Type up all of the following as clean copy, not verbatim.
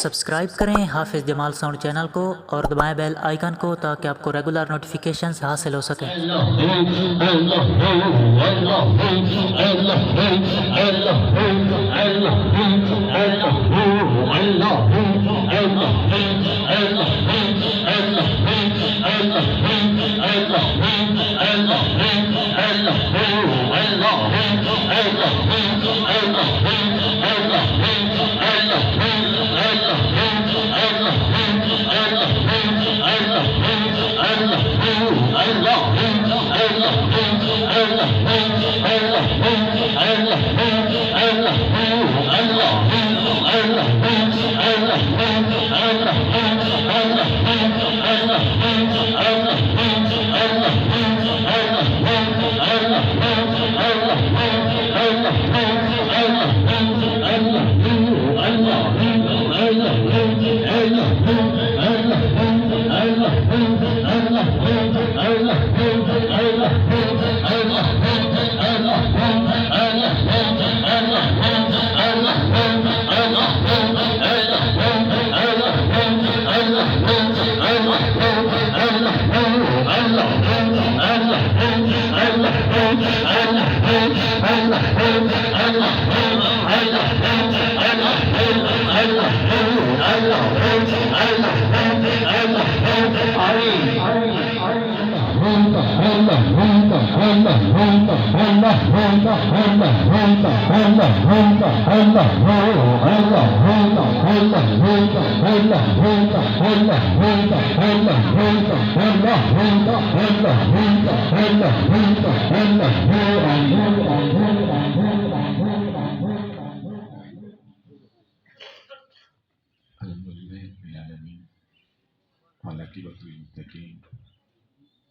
Subscribe کریں حافظ جمال sound channel کو اور دبائیں بیل آئیکن کو تاکہ آپ کو ریگولر نوٹیفیکیشنز حاصل ہو سکیں۔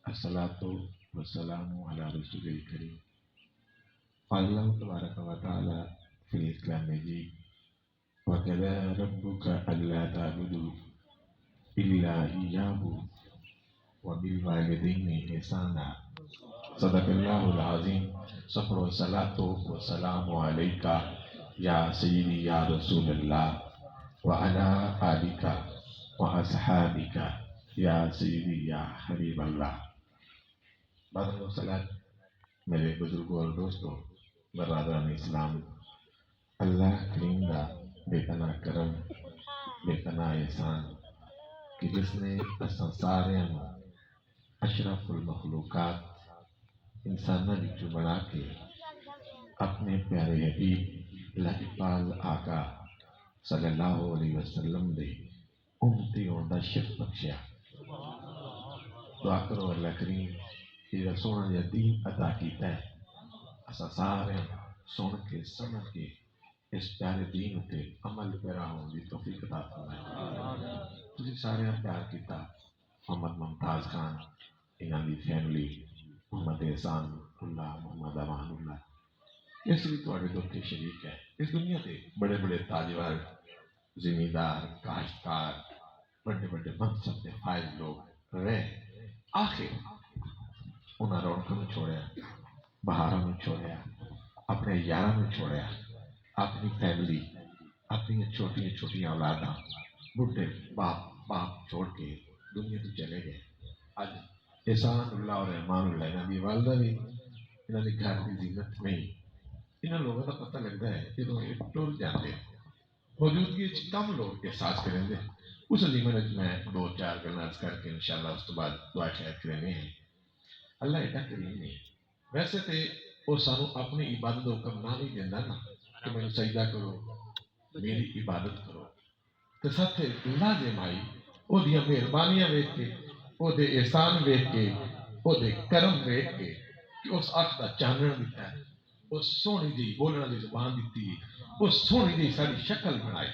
الصلاۃ والسلام علی رسول الکریم۔ قال اللہ تبارک و تعالی فی الاسلام مجید وَقَضَىٰ رَبُّكَ أَلَّا تَعْبُدُوا إِلَّا إِيَّاهُ وَبِالْوَالِدَيْنِ إِحْسَانًا۔ صدق اللہ العظیم۔ صفر الصلاۃ والسلام علیک یا سیدی یا رسول اللہ وعلی آلک وأصحابک یا سیدی یا حبیب اللہ۔ بعد الصلاۃ میرے بزرگوں اور دوستوں، برادران اسلام، اللہ کریم کا بے پناہ کرم، بے پناہ احسان کہ جس نے سارے اشرف المخلوقات انسانوں وچوں بنا کے اپنے پیارے حبیب لاجپال آقا صلی اللہ علیہ وسلم دے امتی ہون دا شرف بخشیا۔ دعا کرو اللہ کریم یہ سونا جا دین عطا کیتا ہے، اسا سارے سن کے سمجھ کے اس پیارے دین تے عمل پیرا ہون دی توفیق عطا فرمائے۔ تسی سارے پیار کیتا محمد ممتاز خان، انہاں دی فیملی، محمد احسان اللہ، محمد امان اللہ، اس بھی تواڈے دکھ کے شریک ہے۔ اس دنیا تے بڑے بڑے تاجور، زمیندار، کاشتکار، بڑے بڑے منصب دے فائز لوگ رہے، آخر انہاں رونقاں نوں چھوڑیا، بہاراں نوں چھوڑیا، اپنے یاراں نوں چھوڑیا، اپنی فیملی، اپنی چھوٹیاں چھوٹیاں اولاداں، بڈھے باپ چھوڑ کے دنیا تو چلے گئے۔ اج احسان اللہ اور امان اللہ انہاں دی والدہ بھی انہاں دی گھر دی زینت نہیں۔ انہاں لوگوں کا پتہ لگتا ہے جدوں یہ ٹر جاتے موجودگی کم لوگ احساس کریں گے۔ اس لیے میں دو چار گلاں کر کے انشاءاللہ اس تو بعد دعا خیر کریں ہیں۔ اللہ ایڈا کریم نہیں، ویسے تو وہ سانو اپنی عبادت کا حکم نہ نہیں دینا نا کہ میں سجدہ کرو، میری عبادت کرو، تو ساتھ لازم آئی وہ دیا مہربانیاں ویکھ کے، وہ دے احسان ویکھ کے، وہ دے کرم ویکھ کے کہ اس اکھ دا چانن دیتا ہے، وہ سونی جی بولنا دی زبان دیتی، وہ سونی جی ساری شکل بنائی،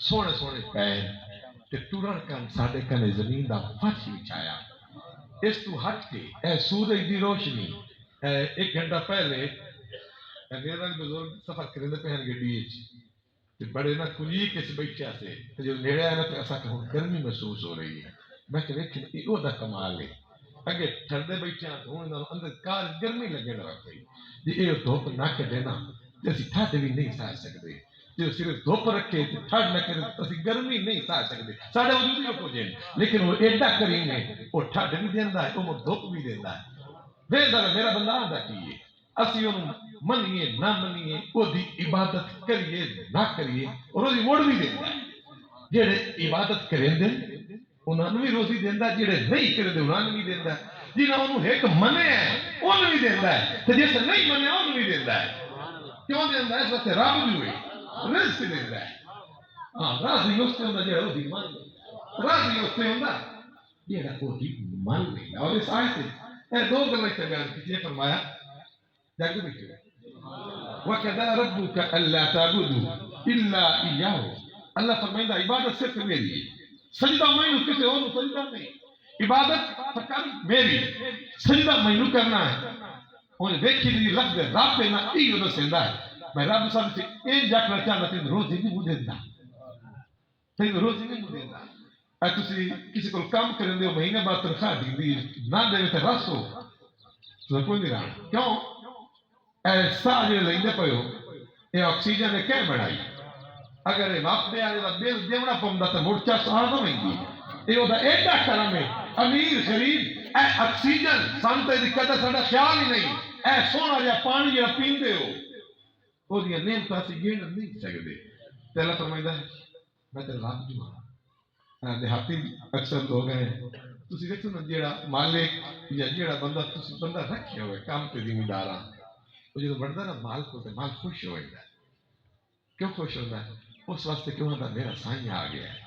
سونے سونے پیر تے ٹرن کن ساڈے کنے زمین دا فرش بچھایا۔ اس تو ہٹ کے اے سورج دی روشنی، ایک گھنٹہ پہلے میرا بزرگ سفر کرنے پہ گڈی بڑے نہ کلی کس بیٹھا سے جو نیڑے آیا تو ایسا کہ گرمی محسوس ہو رہی ہے۔ میں کہ وہ دا کمال ہے، اگے ٹھنڈے بیٹھے اندر کار گرمی لگے لگا پئی جی یہ دھوپ نہ کٹے نا تے اسی ٹھنڈ بھی نہیں سہ سکتے۔ جو صرف دھوپ رکھے ٹھنڈ نہ کرے اسی گرمی نہیں سہ سکتے سارے وجود ہی ہو جائے لیکن وہ ایڈا کریم ہے وہ ٹھنڈ بھی دینا ہے وہ دھوپ بھی دینا ہے ویسا میرا بندہ آدھا کیے اسی انہوں منیے نہ منیے وہ دی عبادت کریے نہ کریے اور وہ موڑ بھی دینا ہے جڑے عبادت کریں دے انہوں نے بھی روزی دینا جڑے نہیں کریں دے انہوں نے بھی دینا جنہوں انہوں ایک منے ہے انہوں بھی دینا ہے تو جیسے نہیں منے انہوں بھی دینا ہے کیوں دینا ہے اس وقت رب بھی ہوئی رزق دینا ہے ہاں راضی اس سے ہونا جڑا وہ دی مان راضی اس سے ہونا جڑا وہ دی مان لینا اور اس آیت ہے دو گلیں سے بیان کیجئے فرمایا جاگے بیٹھے وَقَضَى رَبُّكَ أَلَّا تَعْبُدُوا إِلَّا إِيَّاهُ اللہ فرمائندہ عبادت صرف میری ہے سجدہ میں کسی اور سجدہ نہیں عبادت فقط میری سجدہ میں کرنا ہے انہیں دیکھی دی لفظ رب پہ نہ ایو نہ سندہ ہے میں رب صاحب سے ایک جاکنا چاہتا تین روزی نہیں مجھے دا تین روزی نہیں مجھے دا اے تسی کسی کو کام کریں دے مہینے بعد تنخواہ دی دی نہ دے تے رس ہو تو کوئی نہیں رہا کیوں اے ساہ جو لئندے پہ ہو اے آکسیجن نے کیا بڑھائی اگر یہ واپ دے آنے دا بیل دیونا پمدہ تا مرچا سہارا نہیں دی یہ ہوتا ایڈا کرم ہے امیر غریب اے آکسیجن سانتے دی قدر ساڑا خیال ہی نہیں اے سونا یا پانی یا پیندے ہو وہ دیا نیم تاسی یہ نہیں سکتے تیلہ فرمائدہ ہے میں تیرے رات جو ہوں دیہاتی اکثر لوگ ہیں تسی دیکھو نا جیڑا مالک یا جیڑا بندہ تسی بندہ رکھے ہوئے کام پہ ذمہ دارا وہ جو بڑھتا نا مال کو تے مال خوش ہوئے گا کیوں خوش ہوتا ہے اس واسطے کیوں ہوتا میرا سائیں آ گیا ہے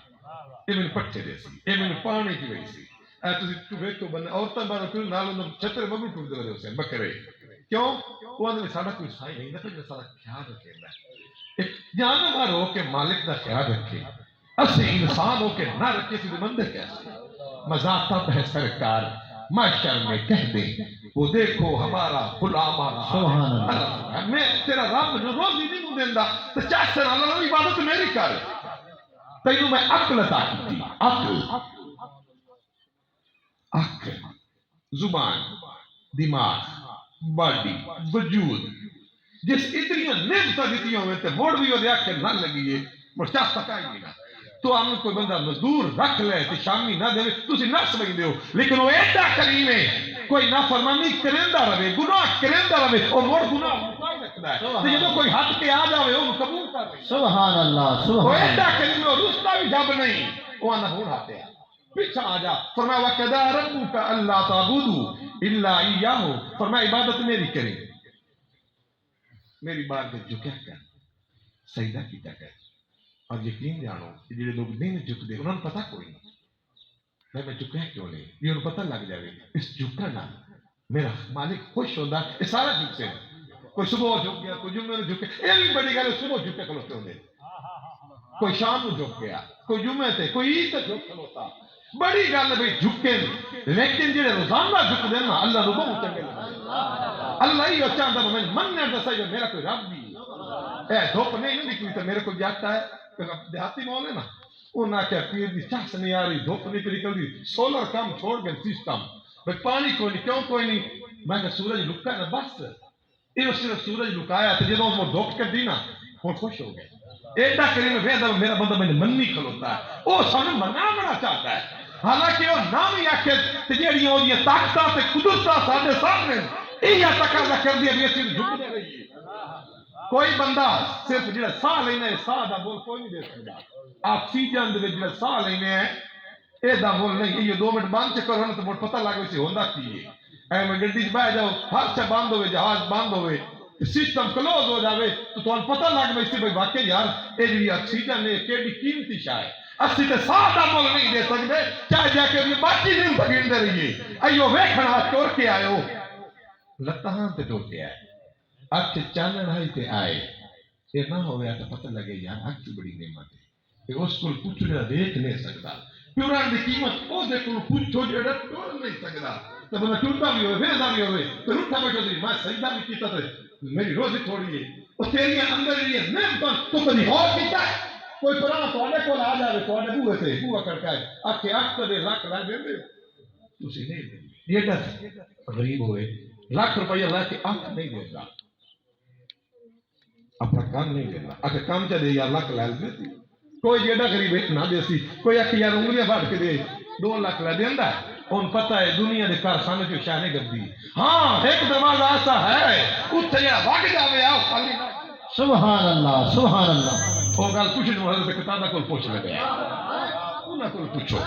یہ میں نے پٹھے دے سی یہ میں نے پانے کی وجہ سی تسی ویکھو بندہ عورتاں بارو کیوں نالوں نے چھتر بگو ٹوٹ دے رہے ہو سے بکرے کیوں وہ اندر ساڑا کوئی سائیں نہیں نہ پھر سارا خیال رکھے گا ایک جانور ہو کہ مالک دا خیال رکھے اسی انسان ہو کے نہ رکھے سی بندے کیسے مذاقب ہے سرکار معاشر میں کہہ دیں وہ دیکھو ہمارا غلام سبحان اللہ میں تیرا رب جو روزی نہیں مجھے دیندہ تو چاہت سے اللہ نے عبادت میری کر تینوں میں عقل عطا کی تھی عقل زبان دماغ باڈی وجود جس اتنی نعمتیں دیتی ہوئے تھے موڑ بھی ہو دیا کہ نہ لگی ہے مرچاس تکائی نہیں گا تو ہم کوئی بندہ مزدور رکھ لے تو شامی نہ دے تو اسی نفس بھائی دے ہو لیکن وہ ایڈا کریم ہے کوئی نافرمانی کرندہ رہے گناہ کرندہ رہے اور موڑ گناہ مطائی رکھتا ہے تو جب کوئی حد کے آ جاوے وہ قبول کر رہے سبحان اللہ وہ سبحان ایڈا کریم ہے اور رسطہ بھی جب نہیں وہ آنا ہون آتے ہیں پیچھا آ جا فرمایا وَقَضَى رَبُّكَ أَلَّا تَعْبُدُوا إِلَّا إِيَّاهُ فرمایا عبادت میری کریں میری بات دے جو کیا کر سجدہ کی کر اور یقین جانو کہ جڑے لوگ نہیں جھک دے انہوں نے پتا کوئی نہیں میں جھکا کیوں نہیں یہ انہوں پتہ لگ جائے اس جھکا نہ میرا مالک خوش ہوتا ہے یہ سارا جھک سے کوئی صبح جھک گیا کوئی جمعے جھک گیا یہ بھی بڑی گل صبح جھکے کھلوتے ہوتے کوئی شام کو جھک گیا کوئی جمعے تھے کوئی عید تک جھک کھلوتا بڑی گل بھائی جھکے لیکن جڑے روزانہ جھک دینا اللہ رو بہت چنگے لگا اللہ ہی چاہتا ہے میں مننے دسا جو میرا کوئی رب بھی اے دھوپ نہیں نکلی تو میرے کو جاتا ہے دیہاتی مول ہے نا وہ نہ کیا پیر دی چاس نہیں آ رہی دھوپ نکل دی سولر کام چھوڑ گئے سسٹم بھائی پانی کوئی نہیں کیوں کوئی نہیں میں کہ سورج لکا ہے نا بس یہ صرف سورج لکایا تو جب وہ دھوپ کر دی نا وہ خوش ہو گئے ایڈا کریم ویدہ میرا بندہ میں نے منی کھلوتا ہے وہ سامنے منانا چاہتا ہے حالانکہ وہ نام ہی آکے تجیڑیاں ہو یہ طاقتہ تے قدرتہ ساتھے سامنے یہ تقاضا کر دیا بھی اسی جھک دے رہی ہے کوئی بندہ صرف جڑا ساہ لینا ہے ساہ دا بول کوئی نہیں دے سکتا آکسیجن دے جڑا ساہ لینا ہے اے دا بول نہیں یہ 2 منٹ بند چکر ہونا تو مجھے پتہ لگا اسی ہوندہ کی ہے اے میں گڑی بہ جاؤ ہر سے بند ہوئے جہاز بند ہوئے سسٹم کلوز ہو جاوے تو تو پتہ لگ میں اسی بھائی واقعی یار اے جڑی آکسیجن ہے کیڑی قیمتی شاہ اسی تے ساہ دا بول نہیں دے سکتے چاہے جا کے باقی دن بگڑ دے رہیے ایو ویکھنا ٹور کے آئے ہو لتہاں تے ٹور کے آئے اکھ چانن ہائی تے آئے یہ نہ ہویا تو پتہ لگے یار اکھ کی بڑی نعمت ہے کہ اس کو کچھ نہ دیکھ نہیں سکتا پیوران دی قیمت وہ دیکھو پوچھو جڑا ٹور نہیں سکتا تو بندہ ٹوٹا بھی ہوئے ویزا بھی ہوئے تو روٹا بیٹھو دی میں سجدہ بھی کیتا تو میری روزی تھوڑی ہے وہ تیری اندر یہ نعمت تو کبھی اور کیتا ہے کوئی پرانا تواڈے کول آ جاوے تواڈے بوئے تے بوئا کڑکائے اکھے اکھ دے لاکھ لا دے تسی نہیں دے یہ دس غریب ہوئے لاکھ روپیہ لا کے اکھ نہیں دے گا اپنا کام نہیں دینا اگر کام چلے یا لاکھ لال دیتی کوئی جیڑا غریب نہ دے سی کوئی آخ یار انگلیاں بڑھ کے دے 2 لاکھ لا دینا ان پتہ ہے دنیا دے کارخانے جو شانے گردی ہاں ایک دماغ ایسا ہے اتھے یا بھاگ جاوے آؤ خالی سبحان اللہ سبحان اللہ وہ گل پوچھنے میں حضرت قتادہ کو پوچھ لگے انہاں کو پوچھو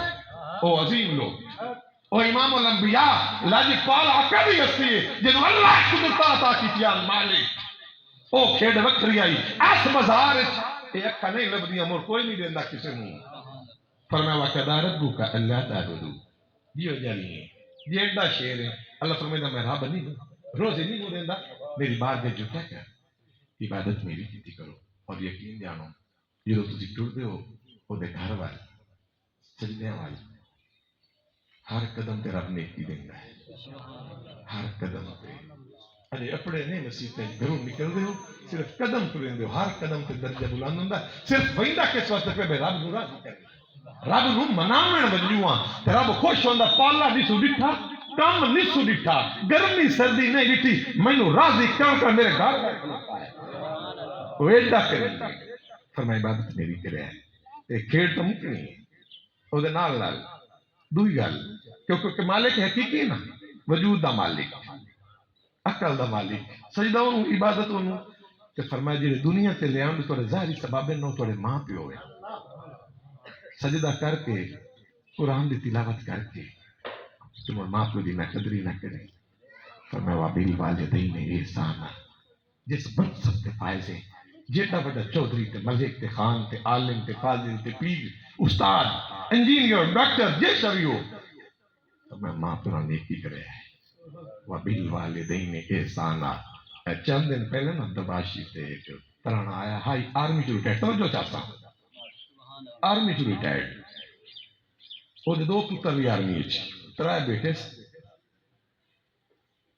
او عظیم لوگ او امام الانبیاء لاجی پال عقدی ہستی ہے جنہوں اللہ قدرت عطا کی تیان مالک او کھیڑ وکھری آئی اس بازار یہ اکھا نہیں لبدیاں مور کوئی نہیں دیندہ کسی نے فرمایا وَقَدَا رَبُّكَ أَلَّا تَعْبُدُوا دیو جالی ہیں جیڑا شیر ہے اللہ فرمائے میں رب نہیں ہوں روزے نہیں ہوں دیندہ میری بات میں جو کیا کر عبادت میری کیتی کرو اور یقین جانو جدو تسی ٹرتے ہو وہ دے گھر والے سجدے والے ہر قدم تے رب نیکی دیندا ہے ہر قدم تے اجے اپنے نہیں مسیح گھروں نکل دے ہو صرف قدم ٹریں دے ہو ہر قدم تے درجہ بلند ہوندا صرف ویندا کس واسطے پہ رب نو راضی کرنا رب نو مناون وجوں تے رب خوش ہوندا پالا نہیں سو ڈٹھا کم نہیں سو ڈٹھا گرمی سردی نہیں ڈٹھی مینوں راضی کر میرے گھر کھلوتا ہے وہ ایڈا کرے فرمایا عبادت میری کرے ہے تے کھیڑ تو مکنی او دے نال نال دوئی گل کیونکہ مالک حقیقی نا وجود دا مالک عقل دا مالک سجدہ انہوں عبادت انہوں کہ فرمایا جی دنیا تے لے آن توڑے ظاہری سبابے نو توڑے ماں پیو ہے سجدہ کر کے قرآن دی تلاوت کر کے تمہر ماں پیو دی نہ قدری نہ کرے فرمایا وابیل والدین احسان جس منصب تے فائز ہیں جیڑا بڑا چودھری تے ملک تے خان تے عالم تے فاضل تے پیر استاد انجینئر ڈاکٹر جیسا بھی ہو فرمایا ماں پیو نیکی کرے ہے وَبِالْوَالِدَيْنِ اِحْسَانًا چند دن پہلے نا دباشی سے ایک ترانہ آیا ہائی آرمی جو ریٹائر توجہ چاہتا ہوں آرمی جو ریٹائر وہ دو پتر بھی آرمی ہے ترائے بیٹے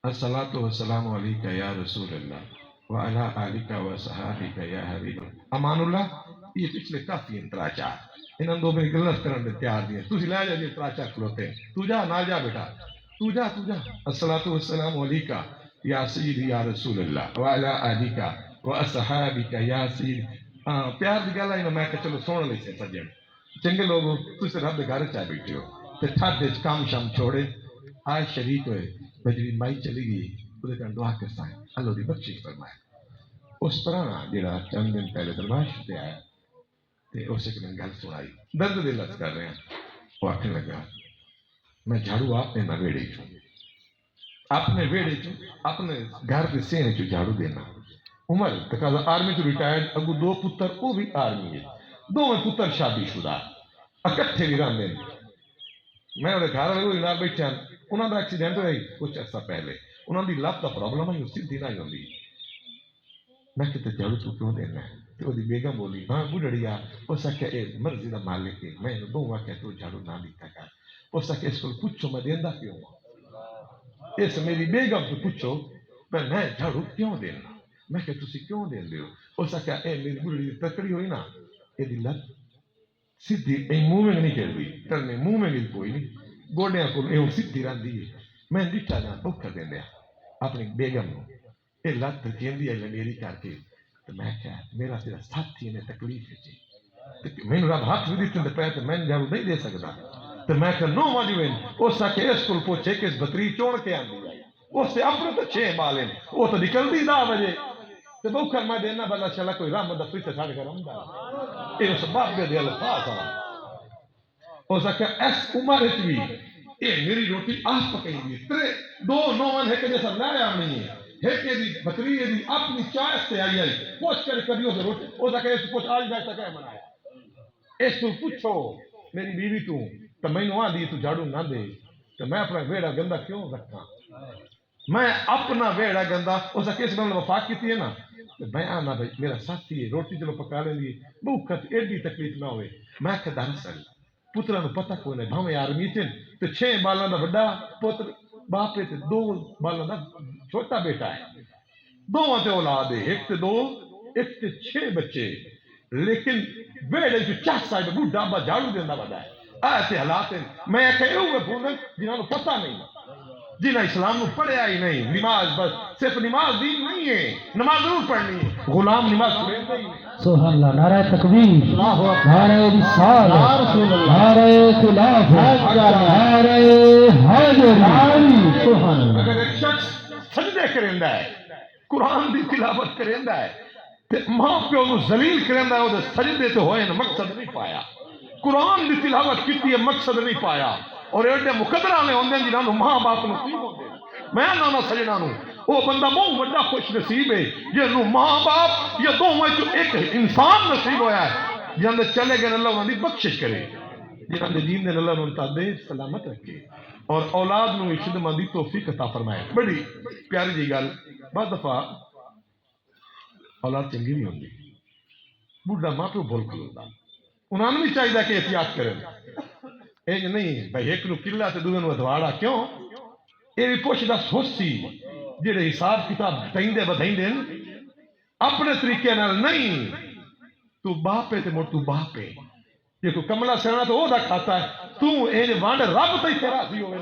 الصلاة والسلام علیکہ یا رسول اللہ وعلا آلکہ وصحابکہ یا حبیب امان اللہ یہ پچھلے کافی انترا چار انہوں دو میں گلت کرنے تیار دیئے تو لے جا جی انترا چار کھلوتے ہیں تو جا نہ جا بیٹا تو جا الصلاة والسلام علیکہ یا سیدی یا رسول اللہ وعلا آلکہ وصحابکہ یا سیدی پیار دی گالا ہی میں کہ چلو سونا لے سے سجن چنگے لوگوں تو سے رب دے گھر چاہ بیٹھے ہو تے ٹھاٹ دے کام شام چھوڑے آج شریک ہوئے بجری مائی چلی گئی وہ کہاں دعا کرتا ہے اللہ دی بخشش فرمائے اس طرح جڑا چند دن پہلے درباش تے آیا تے اسے کہ میں گل سنائی درد دل لفظ کر رہے ہیں وہ آکھنے لگا میں جھاڑو آپ نے نہ ویڑے چھوں اپنے ویڑے چھوں اپنے گھر کے سینے چھوں جھاڑو دینا عمر تقاضا آرمی تو ریٹائرڈ اگو دو پتر وہ بھی آرمی ہے دو میں پتر شادی شدہ اکٹھے بھی رہن دیں میں انہیں گھر والے نال بیٹھے ہیں انہوں نے ایکسیڈنٹ ہوئی کچھ عرصہ پہلے انہوں نے لب کا پرابلم ہے اسی دن آئی ہوندی میں کہتے جھاڑو تو کیوں دینا ہے تو وہ دی بیگم بولی ہاں بڑھڑیا اس کہ اے مرضی دا مالک ہے میں نے دو کہ تو جھاڑو نہ دیتا کر اس کہ اس کو پوچھو میں دیندہ کیوں اس میری بیگم کو پوچھو میں جھاڑو کیوں دینا میں کہ تسی کیوں دین دے ہو اس کہ اے میری بڑھڑی تکڑی ہوئی نا اے دی لب سیدھی اے منہ میں نہیں کر دی کرنے منہ میں بھی کوئی نہیں گوڑیاں کو اے سیدھی رہن دی میں ڈٹا جان بکھا دین دیا اپنی بیگم کو اے لت کیندی ہے میری کر کے تو میں کہا میرا تیرا ساتھی نے تکلیف ہے میں نے رب ہاتھ بھی دیتے پہ تو میں جھاڑو نہیں دے سکتا تو میں کہ نو واجوین اس کہ اس کو پوچھے کہ اس بطری چوڑ کے آن دی اس سے اپنے تو 6 بالیں وہ تو نکل دی 10 بجے تو بکھر میں دینا بلا چلا کوئی رحمت دفری سے ساڑھ کر رمدہ اے اس باب دے الفاظ آن اس کہ اس عمر اتوی اے میری روٹی آہ پکیں دی ترے 2 نوان ہے کہ جیسا لائے آمنی ہے ہے دی بکری دی اپنی چائس سے آئی پوچھ کر کبھی اسے روٹی اسے کہ اس پوچھ آج بیٹھا کہ منایا اس تو پوچھو میری بیوی تو میں نے وہاں دی تو جھاڑو نہ دے تو میں اپنا ویڑا گندہ کیوں رکھا میں اپنا ویڑا گندہ اسے کس میں وفا کی تھی ہے نا میں آنا بھائی میرا ساتھی ہے روٹی چلو پکا لیں دی بھوکت ایڈی تکلیف نہ ہوئے میں کہ دراصل پترا نو پتہ کوئی نہیں بھاویں آرمی چن تو 6 بالاں دا بڑا پتر باپ تے 2 بالاں دا چھوٹا بیٹا ہے 2 تے اولاد ہے ایک تے 2 ایک تے 6 بچے لیکن ویڑے جو چاہ صاحب بوڑھا با جھاڑو دیندا بڑا ہے ایسے حالات ہیں میں کہ وہ بھونن جنہاں نو پتہ نہیں جنہاں اسلام نو پڑھیا ہی نہیں نماز بس صرف نماز دین نہیں ہے نماز ضرور پڑھنی ہے غلام نماز پڑھتا ہی نہیں. سبحان اللہ. نعرہ تکبیر، نعرہ رسالت، نعرہ خلافت، نعرہ حیدری. سبحان اللہ. اگر ایک شخص سجدے کریندا ہے، قرآن دی تلاوت کریندا ہے تے ماں پیو نو ذلیل کریندا ہے، او دے سجدے تے ہوئے نے مقصد نہیں پایا. قرآن دی تلاوت کیتی ہے، مقصد نہیں پایا. اور ایڈے مقدراں نے ہوندے جنہاں نو ماں باپ نو کی ہوندے. میں نانا سجنا نو وہ بندہ بہت بڑا خوش نصیب ہے جنہوں ماں باپ یا دونوں جو ایک انسان نصیب ہویا ہے جہاں دے چلے گئے اللہ انہوں نے بخشش کرے، جہاں دے دین دے اللہ انہوں نے سلامت رکھے اور اولاد نو خدمت دی توفیق عطا فرمائے. بڑی پیاری جی گل. بعض دفعہ اولاد چنگی نہیں ہوندی، بڈھا ماں پیو بھول کھلوتا، انہوں نے بھی چاہیے کہ احتیاط کریں. ایک نہیں بھائی ایک نو کلا تے دوسرے نو ادواڑا، کیوں؟ یہ بھی پوچھ دس ہوسی جڑے حساب کتاب بتائیندے بدھائیندے اپنے طریقے نال نہیں. تو باپ ہے تے مڑ تو باپ ہے. یہ کوئی کملا سینا تو وہ دا کھاتا ہے، تو اے وانڈ رب تے تے راضی ہوئے.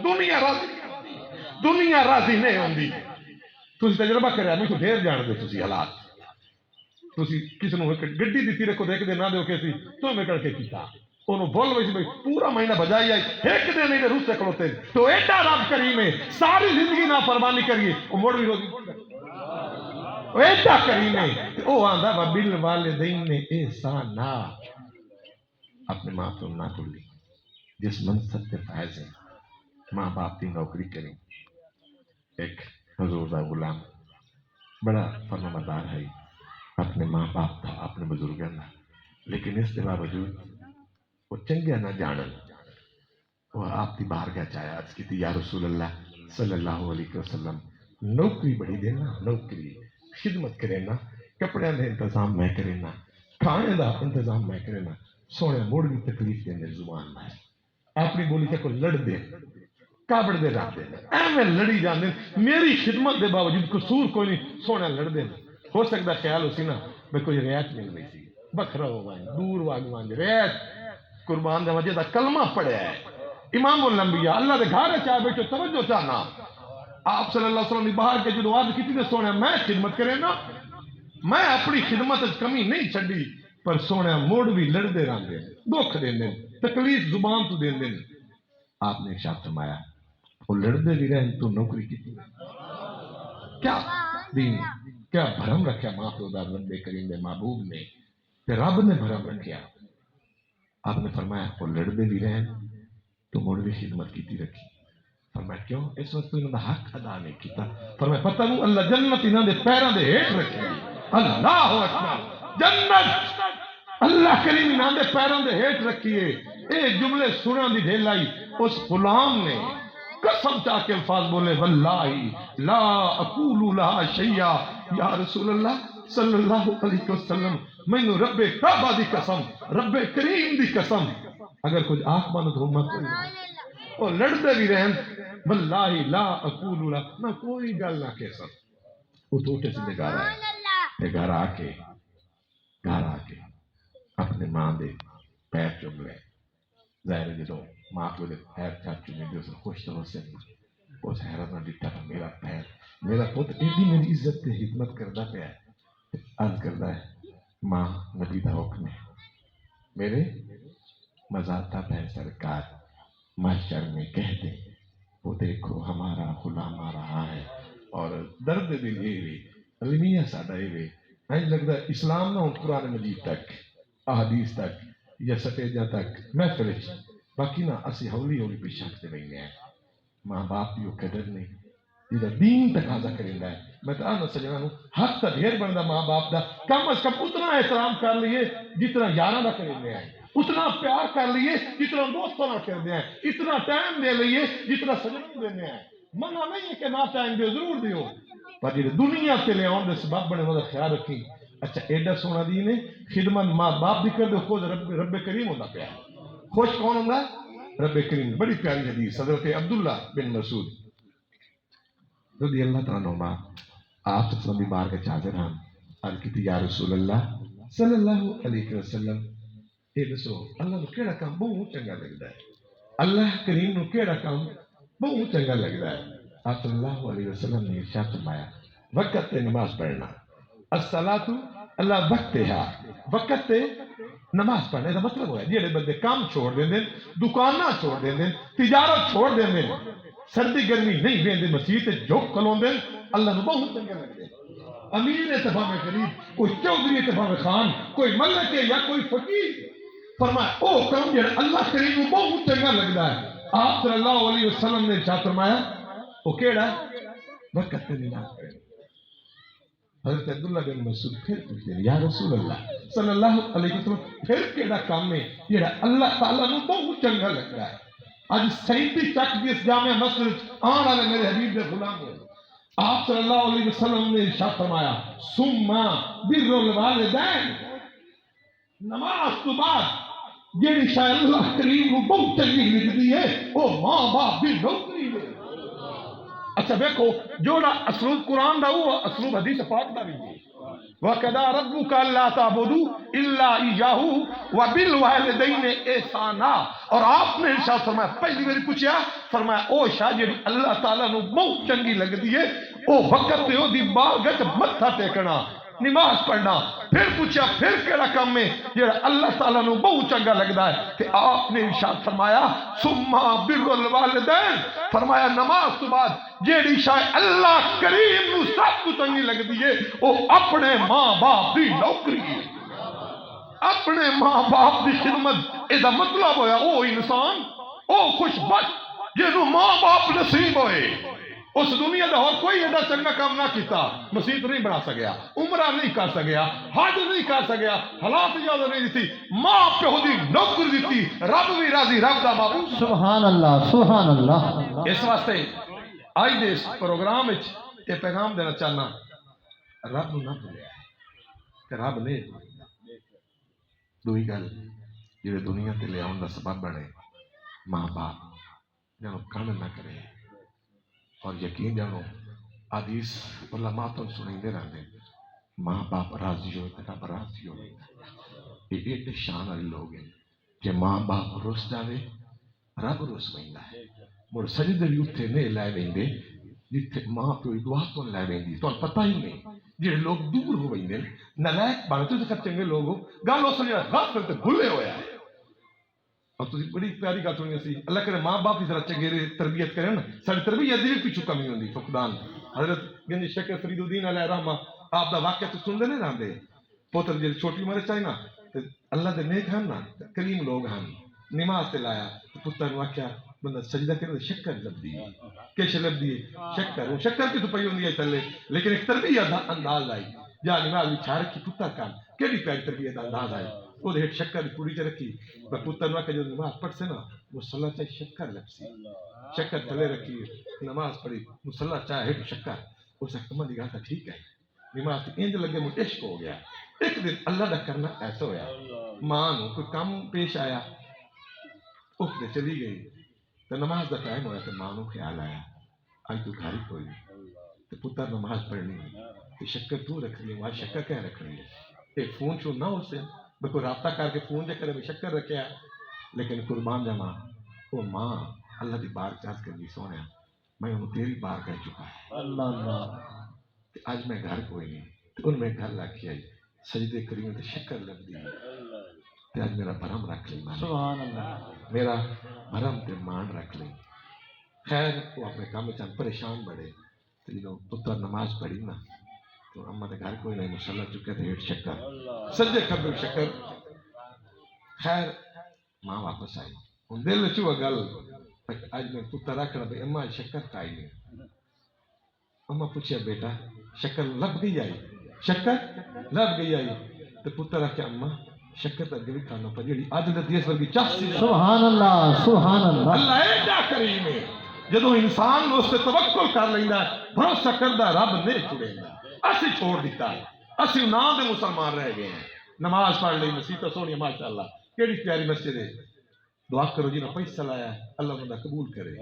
دنیا راضی نہیں ہوندی. تسی تجربہ کریا، میں کو ڈھیر جان دے تسی حالات. تسی کس نو گڈی دتی رکھو دیکھ دے نہ دیو کیسی تو میں کر کے کیتا انہوں بول ویسی بھائی پورا مہینہ بجائی آئی ایک دن نہیں روس سے کھلوتے تو ایڈا رب کریم ہے ساری زندگی نہ فرمانی کریے وہ موڑ بھی روزی ایڈا کریم ہے وہ آندا وبل والدین احسانا. اپنے ماں باپ نہ بھولی، جس منصب کے فائز ہیں ماں باپ کی نوکری کریں. ایک حضور دا غلام بڑا فرمانبردار ہے، اپنے ماں باپ تھا اپنے بزرگوں کا، لیکن اس کے باوجود وہ چنگیا نہ جانن وہ آپ کی بارگاہ چاہیا عرض کی تھی یا رسول اللہ صلی اللہ علیہ وسلم نوکری بڑی دینا، نوکری خدمت کرینا، کپڑے کا انتظام میں کرینا، کھانے کا انتظام میں کرینا. سونے موڑ بھی تکلیف دینے زبان میں اپنی بولی کے کو لڑ دے کابڑ دے رہا دے ایویں لڑی جانے میری خدمت دے باوجود قصور کوئی نہیں. سونے لڑ دے ہو سکتا خیال اسی نا میں کوئی رعایت مل رہی سی بکھرا ہو گئے دور واگوان رعایت قربان دا وجہ دا کلمہ پڑھیا ہے. امام الانبیاء اللہ دے گھر چاہ بیٹھو توجہ چاہنا آپ صلی اللہ علیہ وسلم نے باہر کے جو عرض کی تھی سونے میں خدمت کرے نا میں اپنی خدمت کمی نہیں چھڈی پر سونے موڑ بھی لڑ دے رہا دے دکھ دے دیں تکلیف زبان تو دے دیں. آپ نے ارشاد فرمایا وہ لڑ دے بھی رہے تو نوکری کی تھی کیا دین کیا بھرم رکھا ماں پیو دا رب کریم دے محبوب نے تے رب نے بھرم رکھیا. آپ نے فرمایا وہ لڑ دے بھی رہے تو موڑ بھی خدمت کی رکھی. فرمایا کیوں؟ اس وقت انہوں نے حق ادا نہیں کیتا. فرمایا پتہ نو اللہ جنت انہوں نے پیروں دے ہیٹ رکھی. اللہ اکبر جنت اللہ کریم انہوں نے پیروں دے ہیٹ رکھی ہے. اے جملے سنوں دی ڈھیلائی اس غلام نے قسم چاہ کے الفاظ بولے واللہ لا اقول لها شیئا یا رسول اللہ صلی اللہ علیہ وسلم میں نے رب کعبہ دی قسم رب کریم دی قسم اگر کچھ آنکھ بند ہو مت اور لڑتے بھی رہن واللہ لا اقول لها میں کوئی گل نہ کہہ سکتا. وہ ٹوٹے سے گھر آ کے اپنے ماں دے پیر چوم لے. ظاہر جدو ماں کو دے پیر چاچو نے جو خوش تو سے اس حیرت نہ ڈٹا میرا پیر میرا پوت ایڈی میری عزت تے خدمت کردا پیا ہے. عرض کردا ہے ماں نبی دا حکم ہے میرے مزار تک ہے سرکار محشر میں کہہ دیں وہ دیکھو ہمارا غلام آ رہا ہے. اور درد دل یہ علمیہ ساڈا یہ لگتا ہے اسلام نہ قرآن مجید تک احادیث تک یا سٹیجاں تک محفل باقی نہ اسی ہولی ہولی پیچھے ہٹتے رہنے ہیں. ماں باپ کی وہ قدر نہیں جہاں دین تقاضا کریندا ہے. میں تو آنا سجنا حق تا ڈھیر بنتا ماں باپ دا کم از کم اتنا احترام کر لیے جتنا یاراں دا کرنے ہیں، اتنا پیار کر لیے جتنا دوستوں نہ کرتے ہیں، اتنا ٹائم دے لیے جتنا سجنا دینے ہیں. منع نہیں ہے کہ نہ ٹائم دیو ضرور دیو پر جی دنیا سے لے آؤں دے سبب بنے وہ خیال رکھی. اچھا ایڈا سونا دی نے خدمت ماں باپ بھی کر دے خود رب کریم ہوتا پیا. خوش کون ہوتا؟ رب کریم. بڑی پیاری حدیث حضرت عبداللہ بن مسعود رضی اللہ تعالیٰ عنہ آپ صلی اللہ بار کے چادر ہم عرض کی یا رسول اللہ صلی اللہ علیہ وسلم اے دسو اللہ نو کیڑا کام بہت چنگا لگتا ہے، اللہ کریم نو کیڑا کام بہت چنگا لگتا ہے. آپ صلی اللہ علیہ وسلم نے ارشاد فرمایا وقت تے نماز پڑھنا الصلاۃ اللہ وقت تے نماز پڑھنے کا مطلب ہے جڑے بندے کام چھوڑ دیں دکاناں چھوڑ دیں تجارت چھوڑ دیں سردی گرمی نہیں ویندے مسیح تے جو کلون دیں اللہ نو بہت چنگا لگدے امیر اتفاق قریب کوئی چودھری اتفاق خان کوئی ملک ہے یا کوئی فقیر فرمایا او کام جڑا اللہ کریم نو بہت چنگا لگدا ہے آپ صلی اللہ علیہ وسلم نے ارشاد فرمایا او کیڑا وقت تے نماز پڑھنا حضرت عبداللہ بن مسعود پھر پوچھتے ہیں یا رسول اللہ صلی اللہ علیہ وسلم پھر کیڑا کام ہے جڑا اللہ تعالیٰ نو بہت چنگا لگتا ہے آج 37 تک بھی اس جامع مسجد آن والے میرے حبیب دے غلام ہوئے آپ صلی اللہ علیہ وسلم نے ارشاد فرمایا ثم بر الوالدین نماز تو بعد جڑی شاید اللہ کریم کو بہت چنگی لگتی ہے وہ ماں باپ بھی نوکری ہے اچھا دیکھو جوڑا اسلوب قرآن دا وہ اسلوب حدیث پاک دا بھی ہے وَقَدَا رَبُّكَ أَلَّا تَعْبُدُوا إِلَّا إِيَّاهُ وَبِالْوَالِدَيْنِ إِحْسَانًا اور آپ نے ارشاد فرمایا پہلی باری پوچھا فرمایا او شاہ جڑی اللہ تعالیٰ نو بہت چنگی لگدی ہے او وقت تے او دی بارگاہ متھا ٹیکنا نماز پڑھنا پھر پوچھا پھر کیڑا کام ہے جڑا اللہ تعالیٰ نو بہت چنگا لگدا ہے کہ آپ نے ارشاد فرمایا ثم بر الوالدین فرمایا نماز تو بعد جیڑی شاید اللہ کریم نو سب کو چنگی لگدی ہے وہ اپنے ماں باپ دی نوکری ہے اپنے ماں باپ دی خدمت ادا مطلب ہویا او انسان او خوش بخت جنوں ماں باپ نصیب ہوئے اس دنیا دا اور کوئی ایڈا چنگا کام نہ کیتا مسجد نہیں بنا سکیا عمرہ نہیں کر سکیا حج نہیں کر سکیا حالات اجازت نہیں دیتی ماں پیو دی نوکری دیتی رب بھی راضی رب دا معبود سبحان اللہ سبحان اللہ اس واسطے آج دے اس پروگرام وچ یہ پیغام دینا چاہنا رب نو نہ بھولیا کہ رب نے دوئی گل جڑے دنیا تے لے آن دا سبب بنے ماں باپ جنوں کن نہ کرے اور یقین جانو حدیث علماء تو سنیندے رہندے ماں باپ راضی ہوئے تے رب راضی ہوئے یہ ایک شان والے لوگ ہیں کہ ماں باپ رس جاوے رب رس ویندا ہے مڑ سجدے بھی اتھے نہیں لائے ویندے جتھے ماں پیو دعا تو لائے ویندی تو پتہ ہی نہیں جڑے لوگ دور ہو ویندے نالائق بن تو چنگے لوگ ہو گل اس نے غافل تے بھلے ہویا ہے اور تسی بڑی پیاری گل سنی سی اللہ کرے ماں باپ کی ذرا چنگے تربیت کرن ساری تربیت دی پیچھے کمی ہوندی فقدان حضرت گنج شیخ فرید الدین علیہ رحمہ آپ دا واقعہ تو سنتے نہیں رہندے پوتر جی چھوٹی عمر چاہیے نا اللہ دے نیک ہیں نا کریم لوگ ہیں نماز تے لایا پتر نو آکھیا بندہ سجدہ کرے شکر لبدی ہے کیش لبدی ہے شکر وہ شکر کی تو پئی ہوندی ہے تلے لیکن ایک تربیت دا انداز آئی یا نماز بچھا رکھی پتر کان کیڑی پیاری تربیت دا انداز آئی وہ ہیٹ شکر پوری چ رکھی پتر نو کہ جو نماز پڑھ سے نا مصلی چاہے شکر لبسی شکر تلے رکھی نماز پڑھی مصلی چاہے ہیٹ شکر اس حکمت دی گل ٹھیک ہے نماز انج لگے مجھے عشق ہو گیا ایک دن اللہ دا کرنا ایسا ہویا ماں نو کوئی کام پیش آیا اٹھ کے چلی گئی تو نماز دا ٹائم ہویا تو ماں نو خیال آیا آج تو گھر ہی کوئی تو پتر نماز پڑھنی تو شکر تو رکھنی ہے شکر کیا رکھنی ہے ایک فون چھو نہ ہو سے کوئی رابطہ کر کے فون دے کرے شکر رکھیا لیکن قربان جاواں وہ ماں اللہ دی بار چاہت کر دی سونے میں انہوں تیری بار کہہ چکا ہے اللہ اللہ آج میں گھر کوئی نہیں تو ان میں گھر رکھی آئی سجدے کریوں تو شکر لگ دی تو آج میرا بھرم رکھ لی سبحان اللہ میرا بھرم تے مان رکھ لی خیر وہ اپنے کام چند پریشان بڑے تو جنہوں پتر نماز پڑھی نا تو اماں دے گھر کوئی نہیں مصلی چکے تھے ہیٹ شکر سجدے کبھی شکر خیر ماں واپس آئی ان دل چوا گل آج میں پتر رکھنا بھئی اماں شکر کائی نہیں اماں پوچھیا بیٹا شکر لب گئی آئی شکر لب گئی آئی تو پتر رکھیا اماں شکر تک بھی کھانا پر جیڑی آج دے دیس ورگی چاسی سبحان اللہ سبحان اللہ اللہ ایڈا کریم ہے جدو انسان اس سے توکل کر لینا بھروسہ کردا رب نہیں چھڑیندا اسی چھوڑ دیتا ہے اسی نام دے مسلمان رہ گئے ہیں نماز پڑھ لی مسیح تو سونی ماشاءاللہ کیڑی پیاری مسجد ہے دعا کرو جی نے پیسہ لایا ہے اللہ بندہ قبول کرے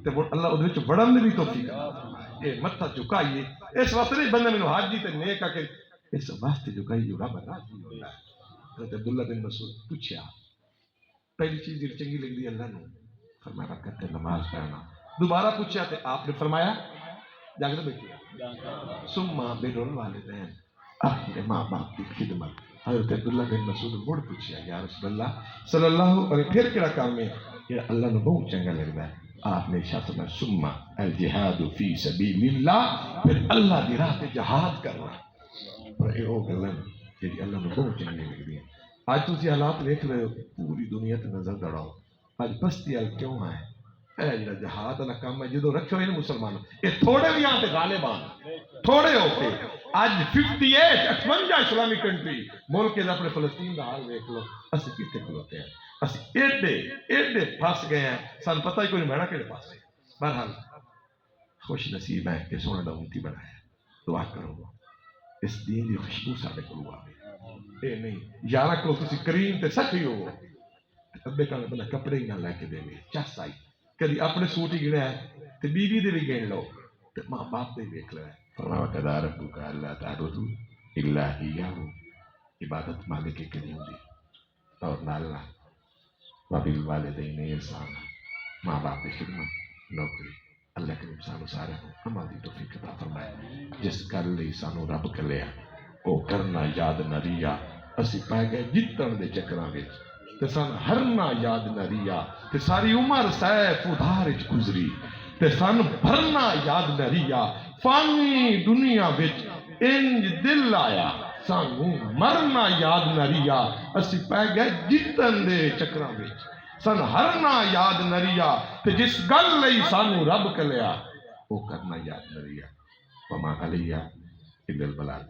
تے اللہ ادھر وچ بڑھن دی بھی توفیق عطا اے متھا جھکائیے اس واسطے نہیں بندہ مینوں حاجی تے نیک آ کے اس واسطے جھکائی جو رب راضی ہوندا ہے حضرت عبداللہ بن مسعود پوچھا پہلی چیز جو چنگی لگدی اللہ نو فرمایا وقت تے نماز پڑھنا دوبارہ پوچھا تے آپ نے فرمایا جاگتے بیٹھے ثم بر الوالدین اپنے ماں باپ کی خدمت. حضرت عبداللہ بن مسعود مڑ پوچھا یا رسول اللہ صلی اللہ علیہ پھر کہڑا کام ہے کہ اللہ نے بہت چنگا لگتا ہے. آپ نے ارشاد فرمایا ثم الجہاد فی سبیل اللہ، پھر اللہ دی راہ تے جہاد کرنا. پر یہ وہ گلاں کہ اللہ نے بہت چنگی لگدی ہیں. آج تسی حالات دیکھ رہے ہو، پوری دنیا تے نظر دوڑاؤ، آج بستی ال کیوں ہے؟ اے جڑا جہاد والا کام ہے جدو رکھو ان مسلمانوں یہ تھوڑے بھی آتے غالب آن تھوڑے ہوتے. آج 58 اسلامی کنٹری ملک کے اپنے فلسطین کا حال دیکھ لو، اسی کتنے کھلوتے ہیں، اسی ایڈے پھنس گئے ہیں، سان پتہ ہی کوئی نہیں بہنا کہڑے پاس ہے. بہرحال خوش نصیب ہے کہ سونے دا امتی بنایا. دعا کرو اس دین دی خوشبو سارے کو آئے. اے نہیں یارہ کو تسی کریم تے سچی ہو ابے کا بنا کپڑے ہی نہ لے کے دیں گے چس آئی کدی اپنے سوٹ ہی گنے ہیں تے بیوی دے بھی گن لو تے ماں باپ دے دیکھ لے. فرمایا وَقَضَىٰ رَبُّكَ أَلَّا تَعْبُدُوا إِلَّا إِيَّاهُ، عبادت مالک کریم دی اور ناللہ وَبِالْوَالِدَيْنِ إِحْسَانًا، ماں باپ کی خدمت نوکری. اللہ کریم سانو سارے کو عمل دی توفیق عطا فرمائے. جس گل لئی سانو رب کلیا او کرنا یاد نہ ریا، اسی پہ گئے جتن دے چکراں وچ تے سان ہرنا یاد نہ ریا تے ساری عمر سیف ادھار وچ گزری تے سان بھرنا یاد نہ ریا. فانی دنیا وچ انج دل آیا سانو مرنا یاد نہ ریا، اسی پہ گئے جتن دے چکراں وچ سن ہرنا یاد نہ ریا تے جس گل لئی سانو رب کلیا او کرنا یاد نہ ریا. وما علیہ الا البلاغ.